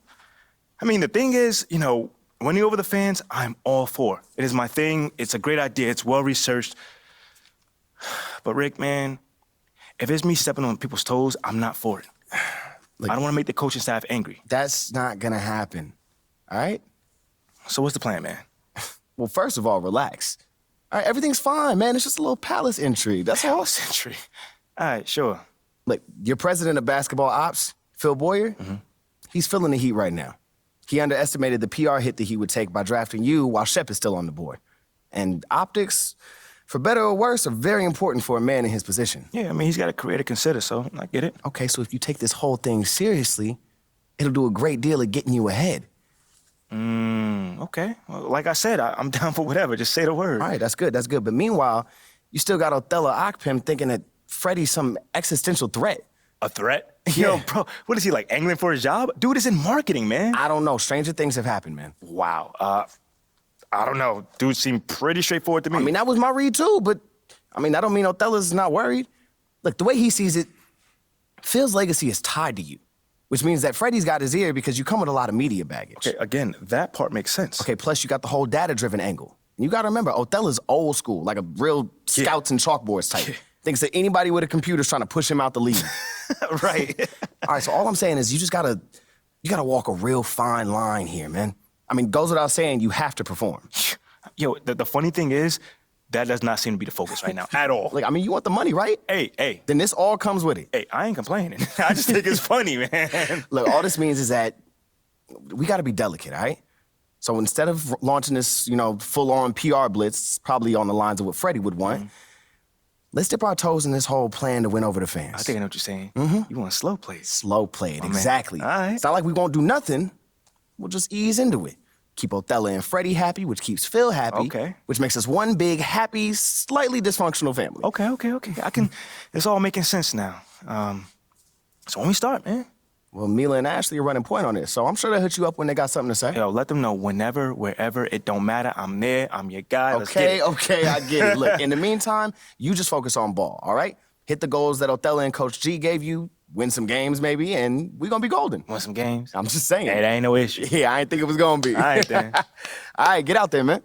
Speaker 2: I mean, the thing is, winning over the fans, I'm all for. It is my thing. It's a great idea. It's well-researched. But Rick, man, if it's me stepping on people's toes, I'm not for it. Look, I don't want to make the coaching staff angry.
Speaker 13: That's not gonna happen, all right?
Speaker 2: So what's the plan, man?
Speaker 13: Well, first of all, relax. All right, everything's fine, man. It's just a little palace intrigue. That's all.
Speaker 2: Palace intrigue? All right, sure.
Speaker 13: Look, your president of basketball ops, Phil Boyer, he's feeling the heat right now. He underestimated the PR hit that he would take by drafting you while Shep is still on the board. And optics, for better or worse, are very important for a man in his position.
Speaker 2: Yeah, I mean, he's got a career to consider, so I get it.
Speaker 13: Okay, so if you take this whole thing seriously, it'll do a great deal of getting you ahead.
Speaker 2: Okay. Well, like I said, I'm down for whatever. Just say the word.
Speaker 13: All right, that's good. But meanwhile, you still got Othello Akpem thinking that Freddie's some existential threat.
Speaker 2: A threat?
Speaker 13: Yeah.
Speaker 2: Yo, bro, what is he, like, angling for his job? Dude is in marketing, man.
Speaker 13: I don't know. Stranger things have happened, man.
Speaker 2: Wow. I don't know. Dude seemed pretty straightforward to me.
Speaker 13: I mean, that was my read, too, but, that don't mean Othello's not worried. Look, the way he sees it, Phil's legacy is tied to you, which means that Freddie's got his ear because you come with a lot of media baggage.
Speaker 2: Okay, again, that part makes sense.
Speaker 13: Okay, plus you got the whole data-driven angle. And you got to remember, Othello's old school, like a real scouts and chalkboards type. Thinks that anybody with a computer's trying to push him out the league.
Speaker 2: Right.
Speaker 13: All right, so all I'm saying is you gotta walk a real fine line here, man. I mean, goes without saying, you have to perform.
Speaker 2: Yo, the funny thing is, that does not seem to be the focus right now at all.
Speaker 13: Like, you want the money, right?
Speaker 2: Hey.
Speaker 13: Then this all comes with it.
Speaker 2: Hey, I ain't complaining. I just think it's funny, man.
Speaker 13: Look, all this means is that we gotta be delicate, all right? So instead of launching this, full-on PR blitz, probably on the lines of what Freddie would want, let's dip our toes in this whole plan to win over the fans.
Speaker 2: I think I know what you're saying. You want slow plays.
Speaker 13: Slow played, exactly.
Speaker 2: All right.
Speaker 13: It's not like we won't do nothing. We'll just ease into it. Keep Othello and Freddie happy, which keeps Phil happy.
Speaker 2: Okay.
Speaker 13: Which makes us one big, happy, slightly dysfunctional family.
Speaker 2: Okay. It's all making sense now. So when we start, man.
Speaker 13: Well, Mila and Ashley are running point on this, so I'm sure they'll hit you up when they got something to say.
Speaker 2: Yo, let them know whenever, wherever, it don't matter. I'm there. I'm your guy. Let's get it.
Speaker 13: Okay, I get it. Look, in the meantime, you just focus on ball, all right? Hit the goals that Othello and Coach G gave you, win some games maybe, and we're gonna be golden.
Speaker 2: Win some games?
Speaker 13: I'm just saying.
Speaker 2: Hey, that ain't no issue.
Speaker 13: Yeah, I didn't think it was gonna be.
Speaker 2: All right, then.
Speaker 13: All right, get out there, man.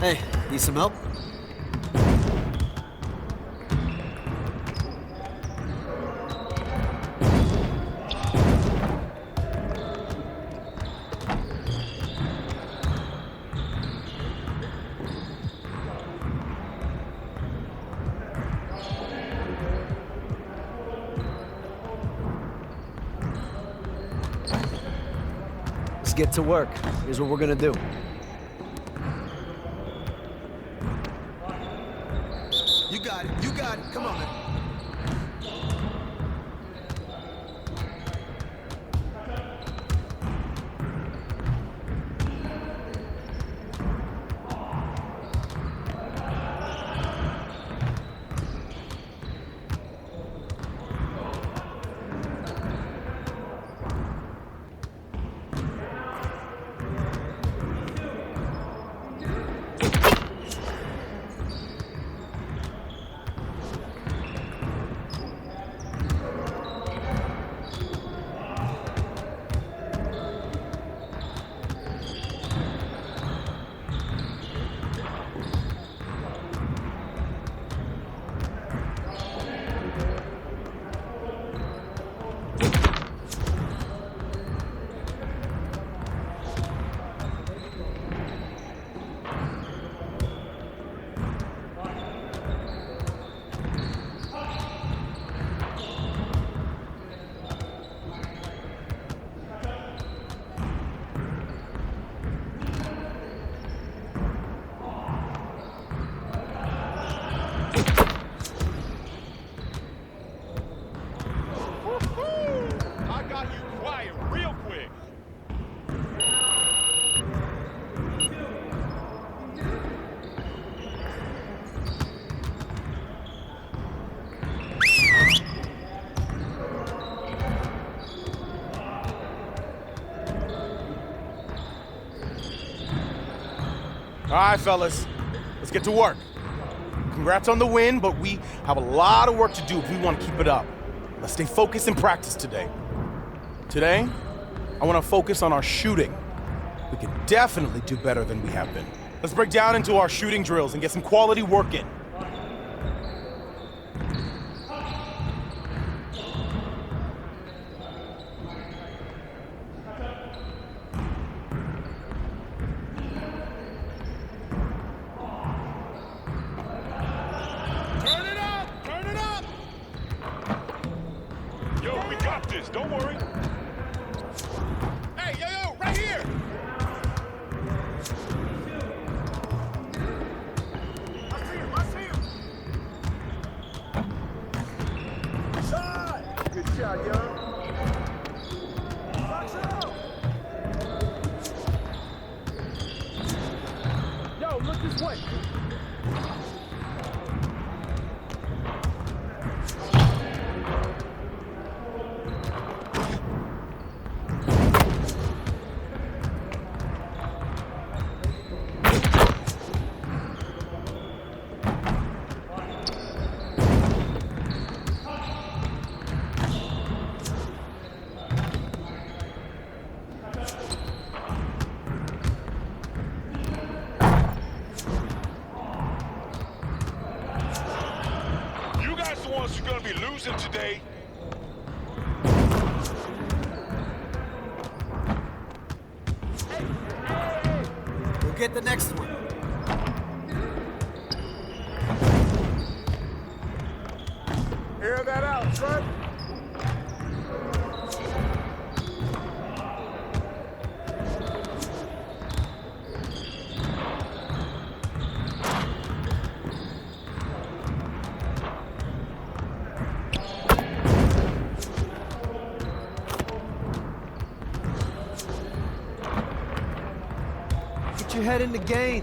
Speaker 15: Hey, need some help? Let's get to work. Here's what we're gonna do.
Speaker 7: You got it. Come on, man.
Speaker 2: All right, fellas, let's get to work. Congrats on the win, but we have a lot of work to do if we want to keep it up. Let's stay focused in practice today. Today, I want to focus on our shooting. We can definitely do better than we have been. Let's break down into our shooting drills and get some quality work in.
Speaker 8: Don't worry.
Speaker 7: Hey, yo, right here! I see him. Shot! Good shot, young. Box out! Yo, look this way.
Speaker 8: You're gonna be losing today.
Speaker 15: We'll get the next one.
Speaker 7: Air that out, son.
Speaker 15: your head in the game.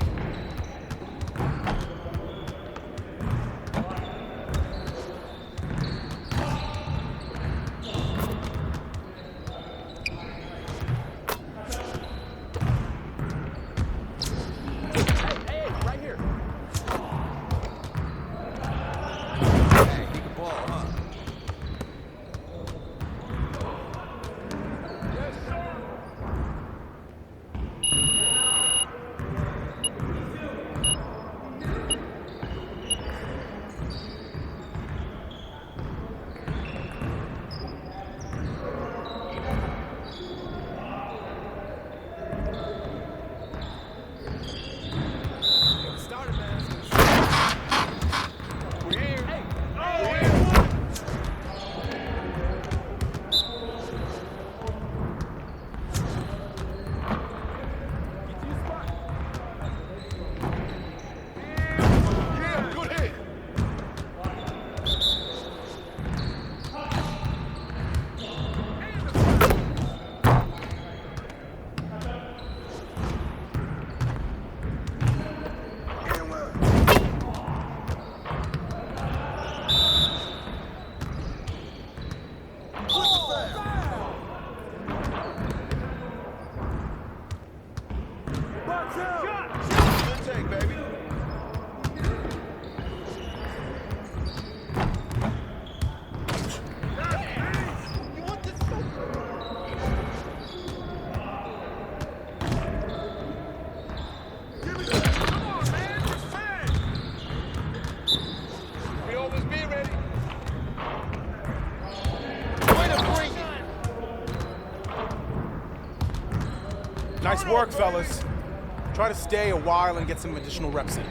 Speaker 16: Nice work, fellas. Try to stay a while and get some additional reps in.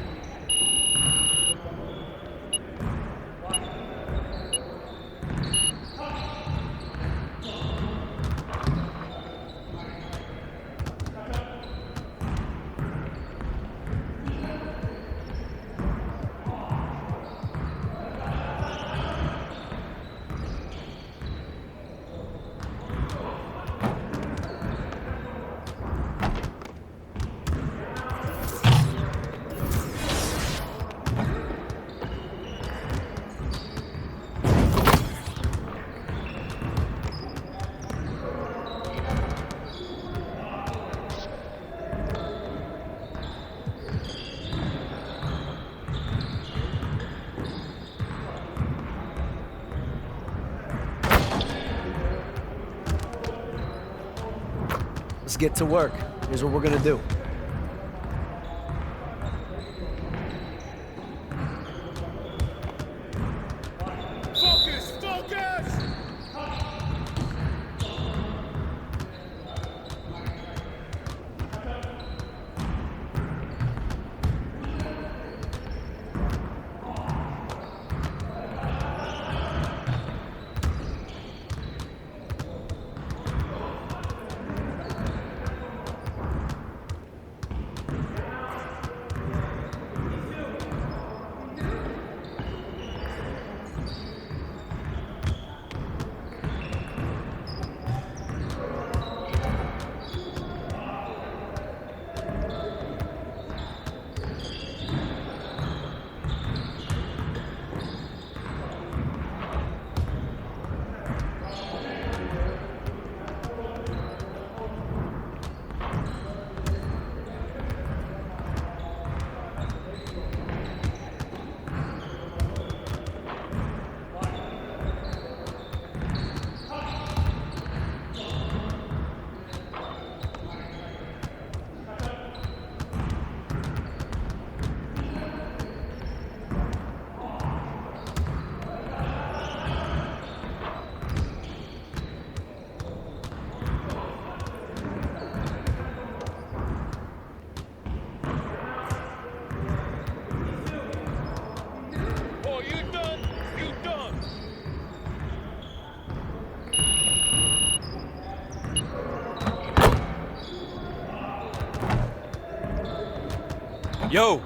Speaker 15: Let's get to work. Here's what we're gonna do.
Speaker 7: Focus! Focus!
Speaker 16: Yo!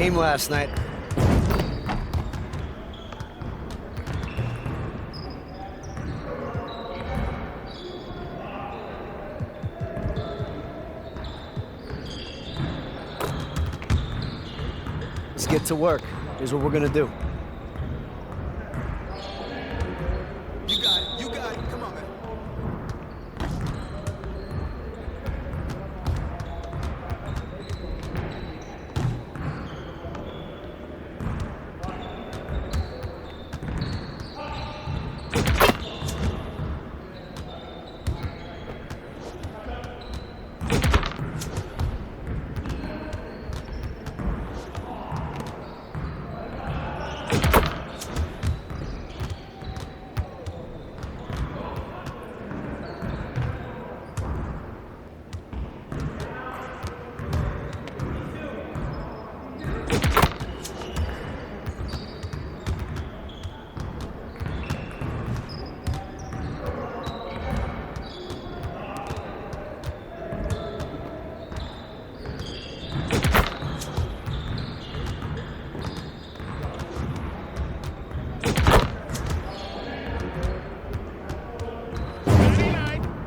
Speaker 15: game last night. Let's get to work. Here's what we're gonna do.
Speaker 7: You got it. You got it. Come on, man.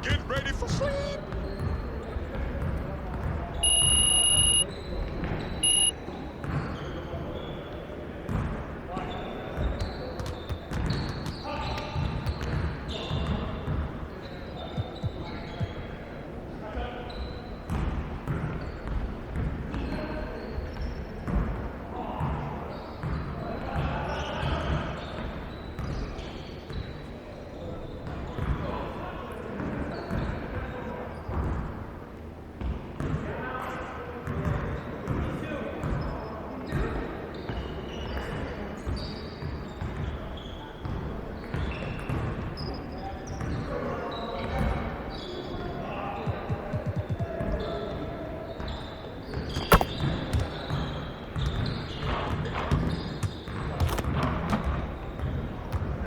Speaker 7: Get ready for sleep.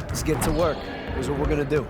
Speaker 15: Let's get to work. Here's what we're gonna do.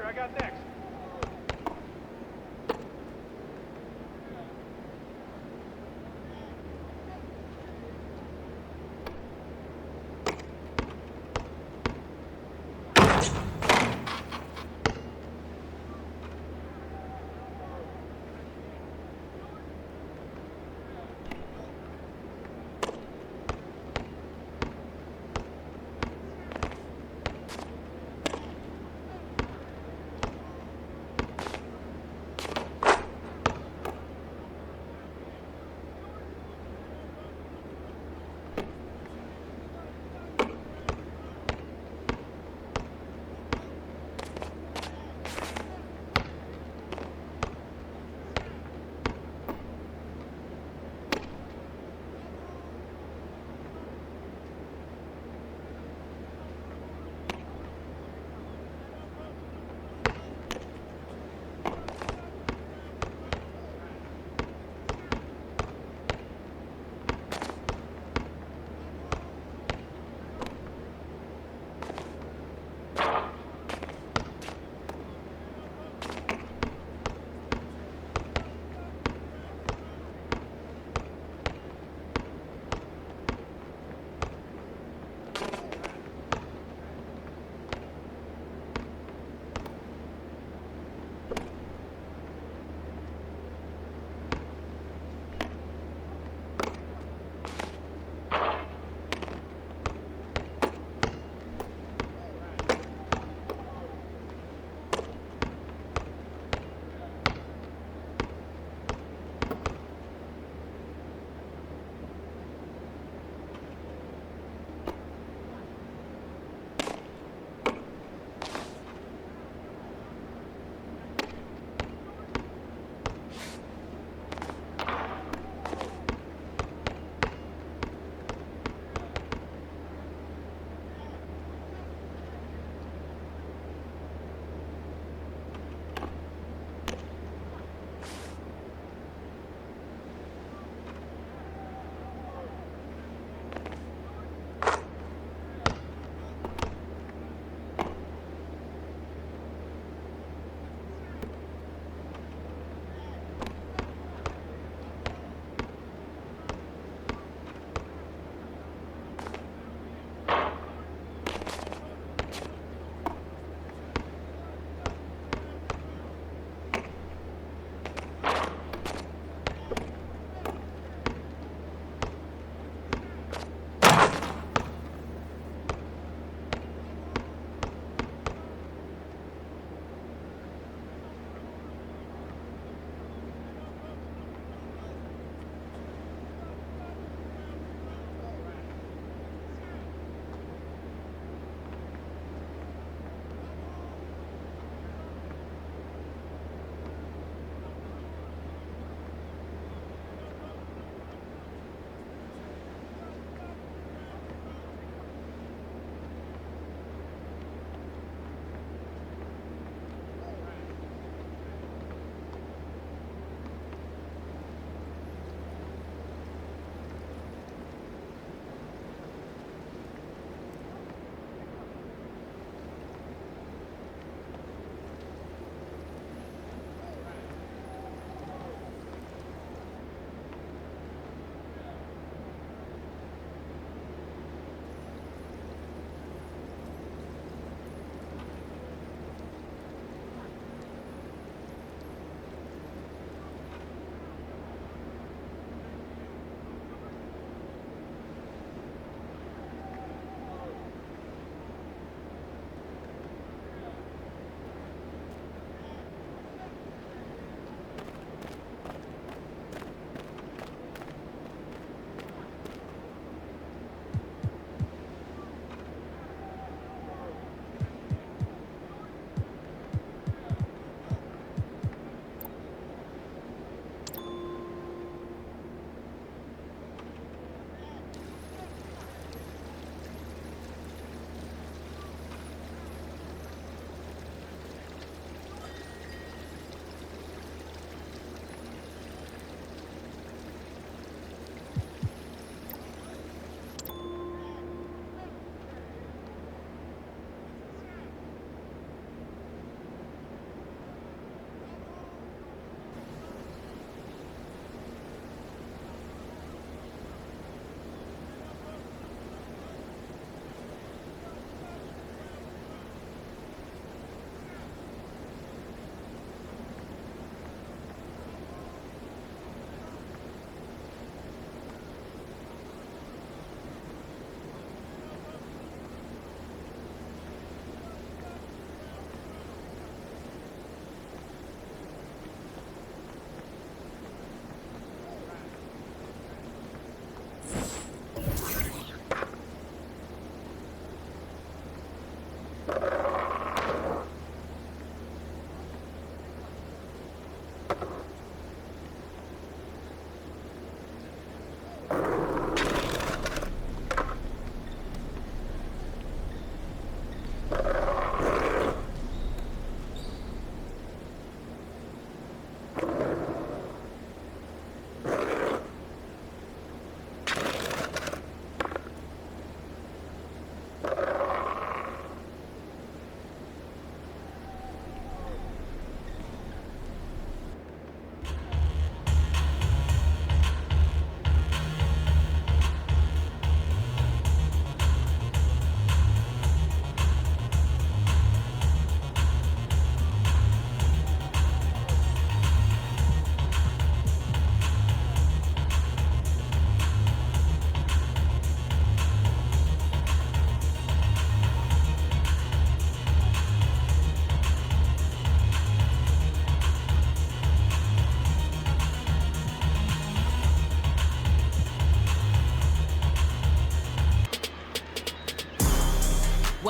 Speaker 8: I got next.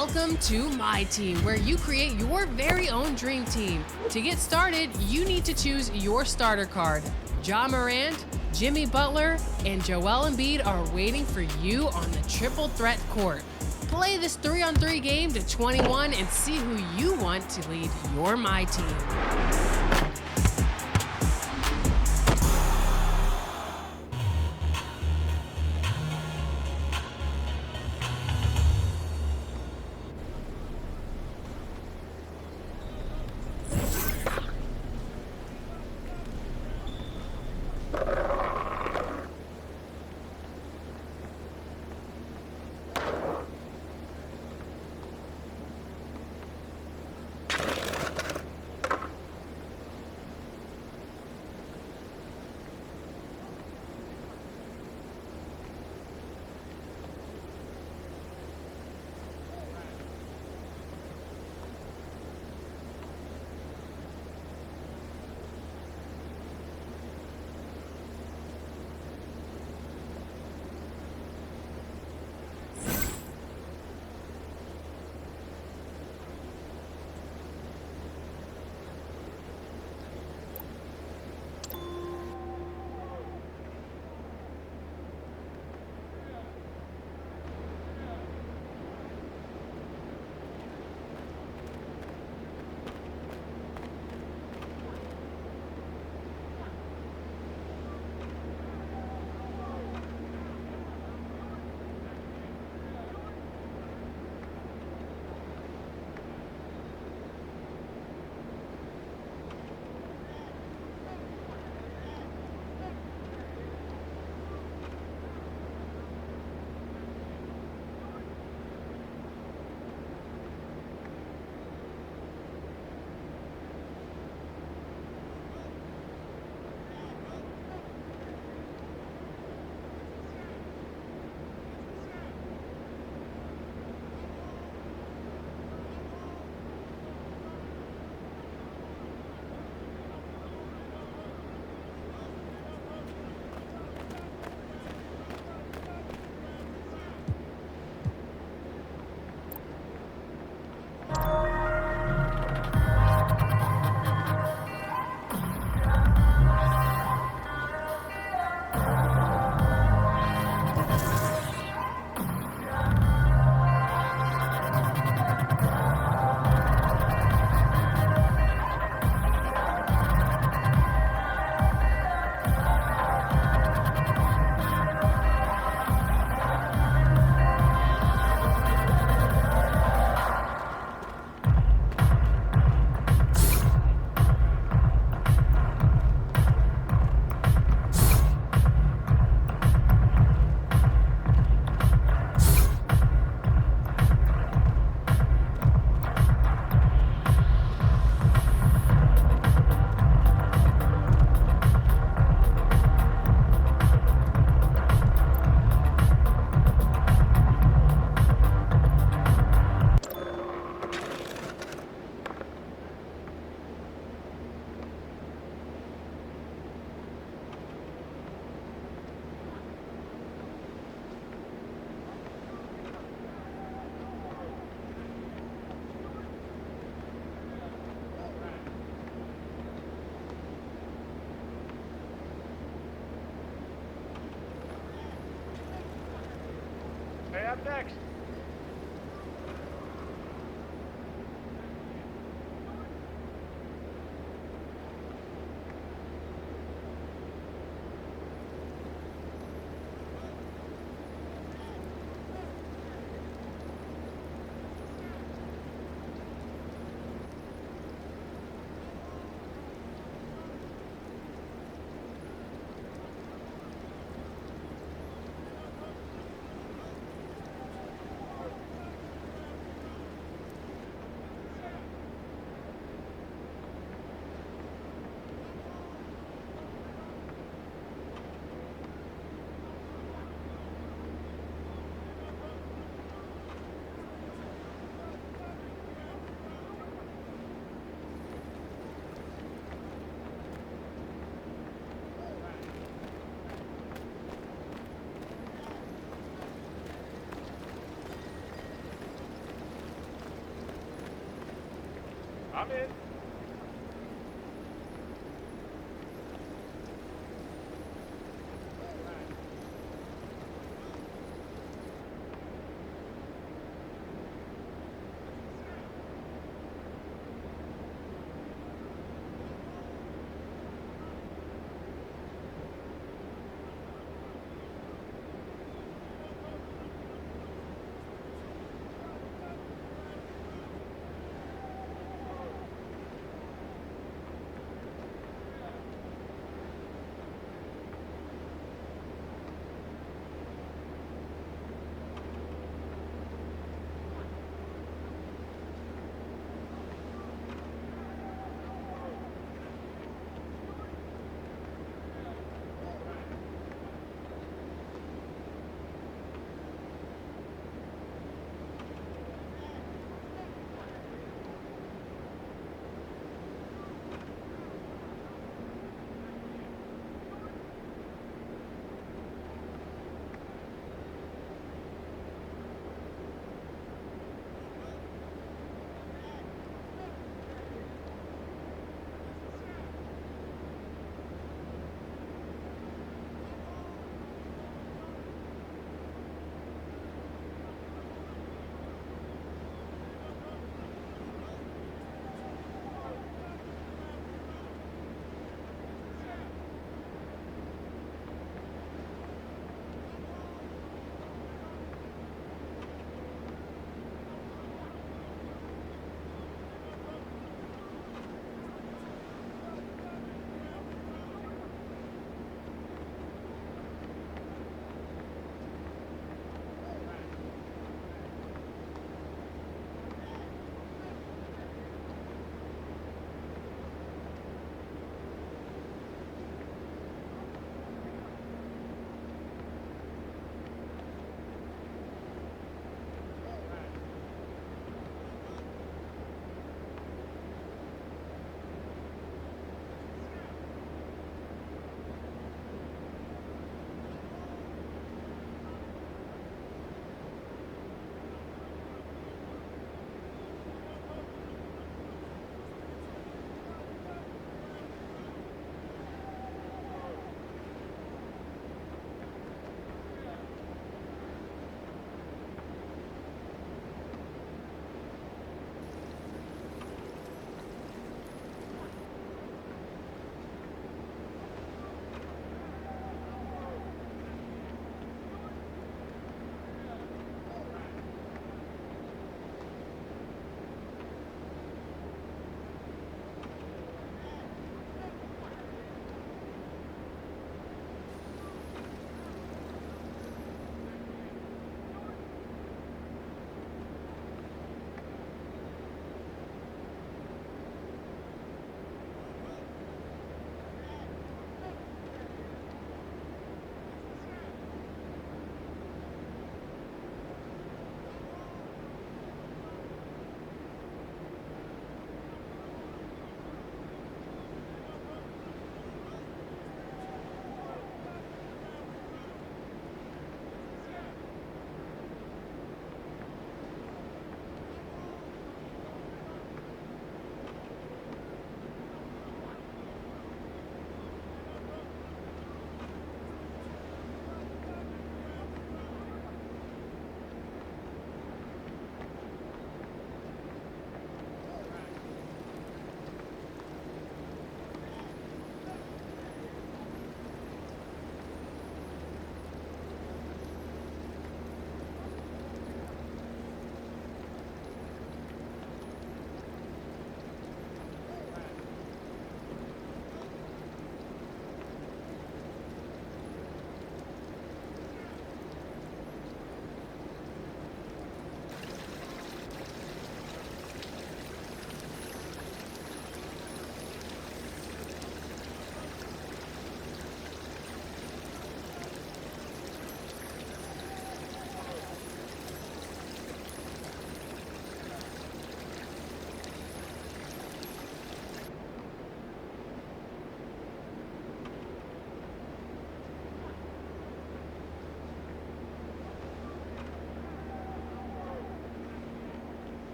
Speaker 17: Welcome to My Team, where you create your very own dream team. To get started, you need to choose your starter card. Ja Morant, Jimmy Butler, and Joel Embiid are waiting for you on the triple threat court. Play this 3-on-3 game to 21 and see who you want to lead your My Team.
Speaker 18: Hey, up next. I'm in.